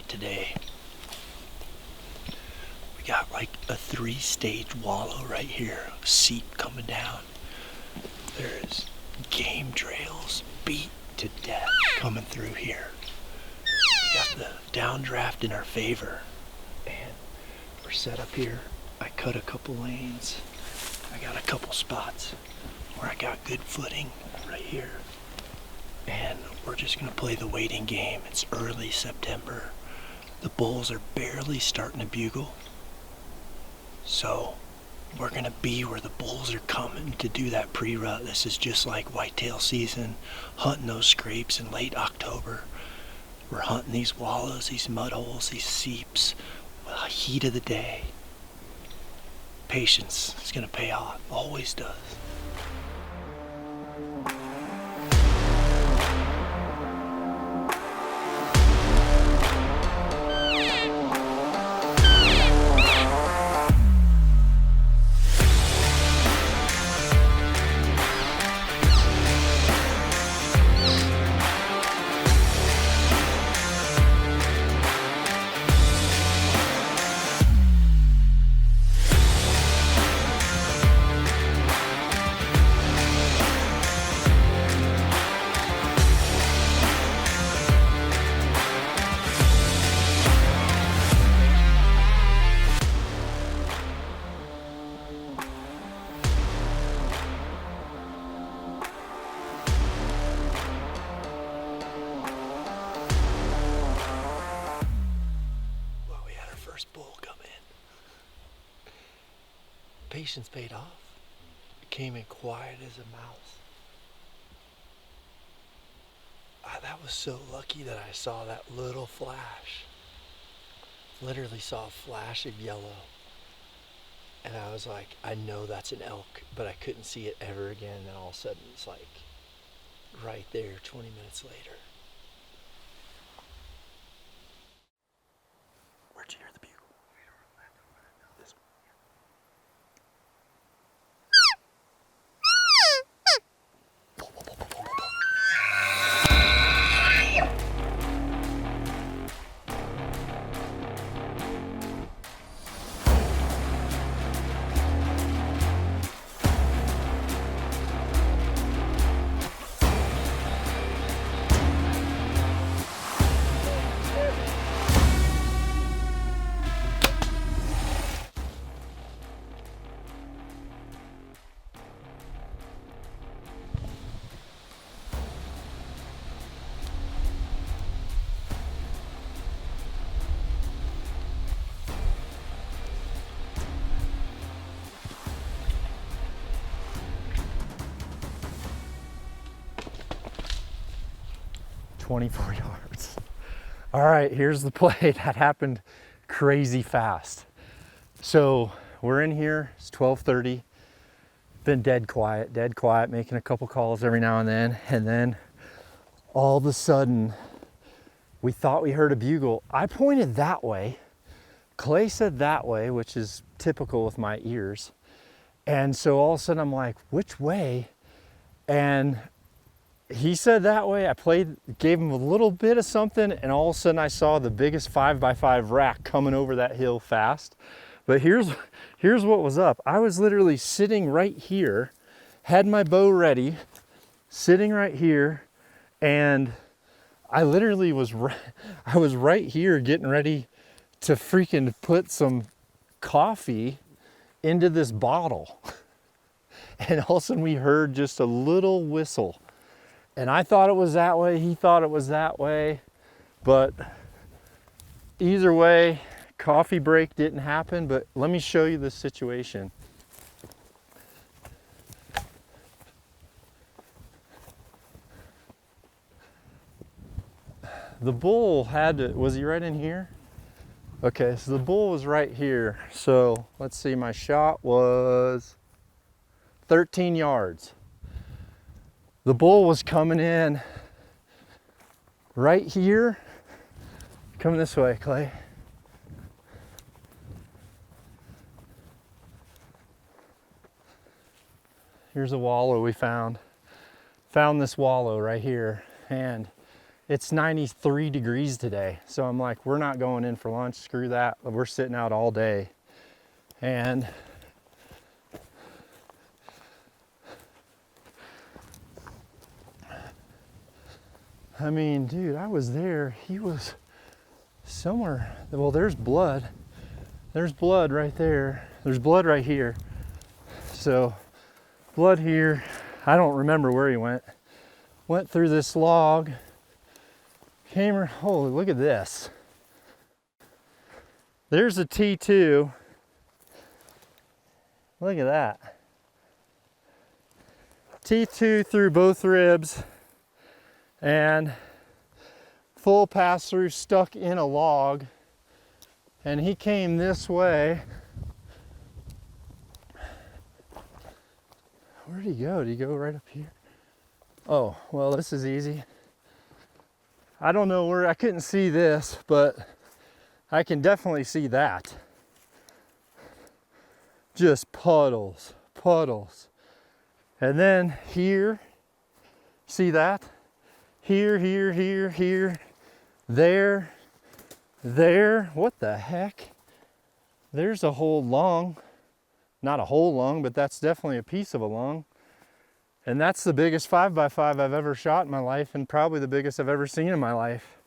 today. We got like a 3-stage wallow right here, a seep coming down. There's game trails beat to death coming through here. We got the downdraft in our favor, and we're set up here. I cut a couple lanes. I got a couple spots where I got good footing right here. And we're just gonna play the waiting game. It's early September. The bulls are barely starting to bugle. So we're gonna be where the bulls are coming to do that pre-rut. This is just like whitetail season, hunting those scrapes in late October. We're hunting these wallows, these mud holes, these seeps, with the heat of the day. Patience is gonna pay off, always does. Bull come in. Patience paid off. It came in quiet as a mouse. That was so lucky that I saw that little flash. Literally saw a flash of yellow. And I was like, I know that's an elk, but I couldn't see it ever again. And then all of a sudden it's like right there 20 minutes later. Where'd you hear the bugle? This one. "24 yards. All right, here's the play. That happened crazy fast. So we're in here, it's 12:30. Been dead quiet, making a couple calls every now and then all of a sudden, we thought we heard a bugle. I pointed that way. Clay said that way, which is typical with my ears. And so all of a sudden I'm like, which way? And he said that way. I gave him a little bit of something, and all of a sudden I saw the biggest 5x5 rack coming over that hill fast. But here's what was up. I was literally sitting right here, had my bow ready, sitting right here, and I literally was right here getting ready to freaking put some coffee into this bottle. And all of a sudden we heard just a little whistle. And I thought it was that way, he thought it was that way, but either way, coffee break didn't happen. But let me show you the situation. The bull was he right in here? Okay, so the bull was right here. So let's see, my shot was 13 yards. The bull was coming in right here. Coming this way, Clay. Here's a wallow we found. Found this wallow right here. And It's 93 degrees today. So I'm like, we're not going in for lunch, screw that. We're sitting out all day. And I mean, dude, I was there. He was somewhere. Well, there's blood. There's blood right there. There's blood right here. So, blood here. I don't remember where he went. Went through this log. Came, holy, look at this. There's a T2. Look at that. T2 through both ribs. And full pass through, stuck in a log, and he came this way. Where'd he go? Did he go right up here? Oh, well, this is easy. I don't know where, I couldn't see this, but I can definitely see that. Just puddles, puddles. And then here, see that? Here, here, here, here, there, there. What the heck? There's a whole lung. Not a whole lung, but that's definitely a piece of a lung. And that's the biggest 5x5 I've ever shot in my life, and probably the biggest I've ever seen in my life.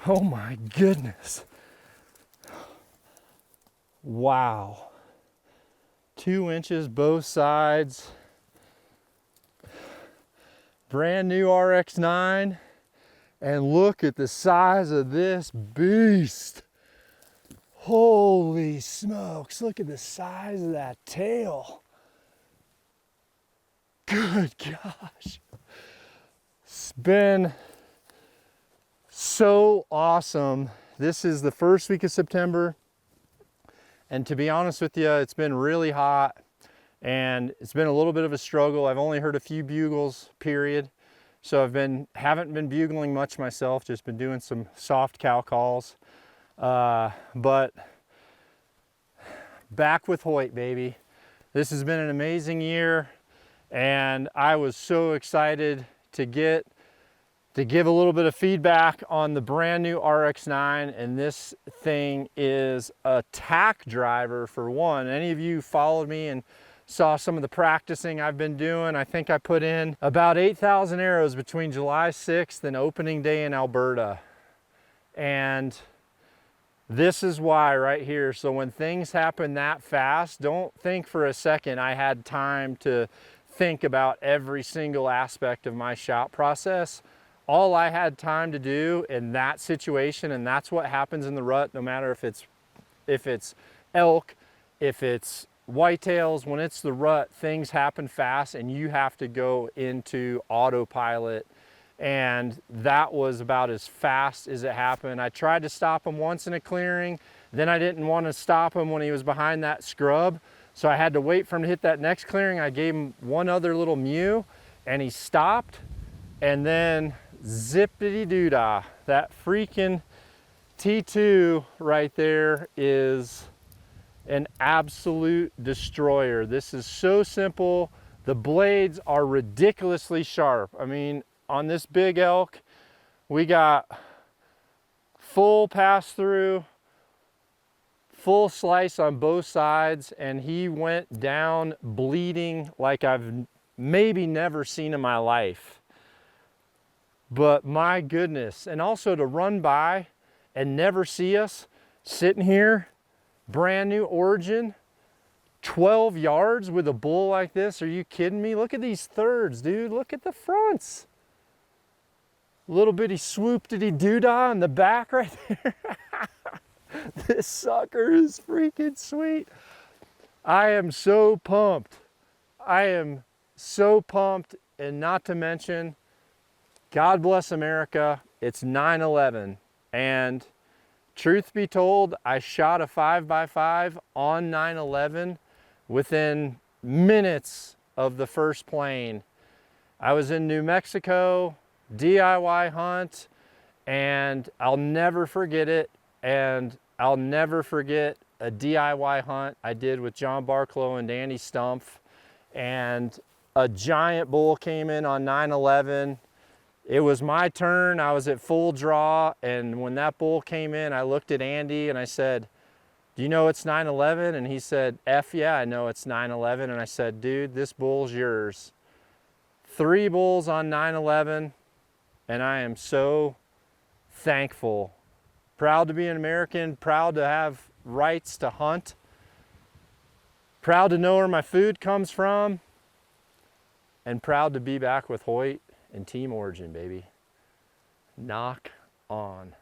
Oh my goodness. Wow. 2 inches both sides. Brand new RX-9, and look at the size of this beast. Holy smokes, look at the size of that tail. Good gosh. It's been so awesome. This is the first week of September, and to be honest with you, it's been really hot. And it's been a little bit of a struggle. I've only heard a few bugles, period. So haven't been bugling much myself, just been doing some soft cow calls. But back with Hoyt, baby. This has been an amazing year, and I was so excited to give a little bit of feedback on the brand new RX-9, and this thing is a tack driver for one. Any of you followed me and saw some of the practicing I've been doing. I think I put in about 8,000 arrows between July 6th and opening day in Alberta. And this is why right here. So when things happen that fast, don't think for a second I had time to think about every single aspect of my shot process. All I had time to do in that situation, and that's what happens in the rut, no matter if it's elk, if it's whitetails, when it's the rut, things happen fast and you have to go into autopilot. And that was about as fast as it happened. I tried to stop him once in a clearing, then I didn't want to stop him when he was behind that scrub, so I had to wait for him to hit that next clearing. I gave him one other little mew and he stopped, and then zippity-doo-dah. That freaking T2 right there is an absolute destroyer. This is so simple. The blades are ridiculously sharp. I mean, on this big elk, we got full pass through, full slice on both sides, and he went down bleeding like I've maybe never seen in my life. But my goodness, and also to run by and never see us sitting here, brand new Origin, 12 yards with a bull like this. Are you kidding me? Look at these thirds, dude. Look at the fronts. Little bitty swoop-diddy-doo-dah in the back right there. This sucker is freaking sweet. I am so pumped. I am so pumped, and not to mention, God bless America, it's 9/11, and truth be told, I shot a 5x5 on 9/11 within minutes of the first plane. I was in New Mexico, DIY hunt, and I'll never forget it. And I'll never forget a DIY hunt I did with John Barclow and Danny Stumpf. And a giant bull came in on 9/11. It was my turn. I was at full draw, and when that bull came in, I looked at Andy and I said, do you know it's 9/11? And he said, F yeah, I know it's 9/11. And I said, dude, this bull's yours. 3 bulls on 9/11, and I am so thankful. Proud to be an American, proud to have rights to hunt, proud to know where my food comes from, and proud to be back with Hoyt and Team Origin, baby. Knock on.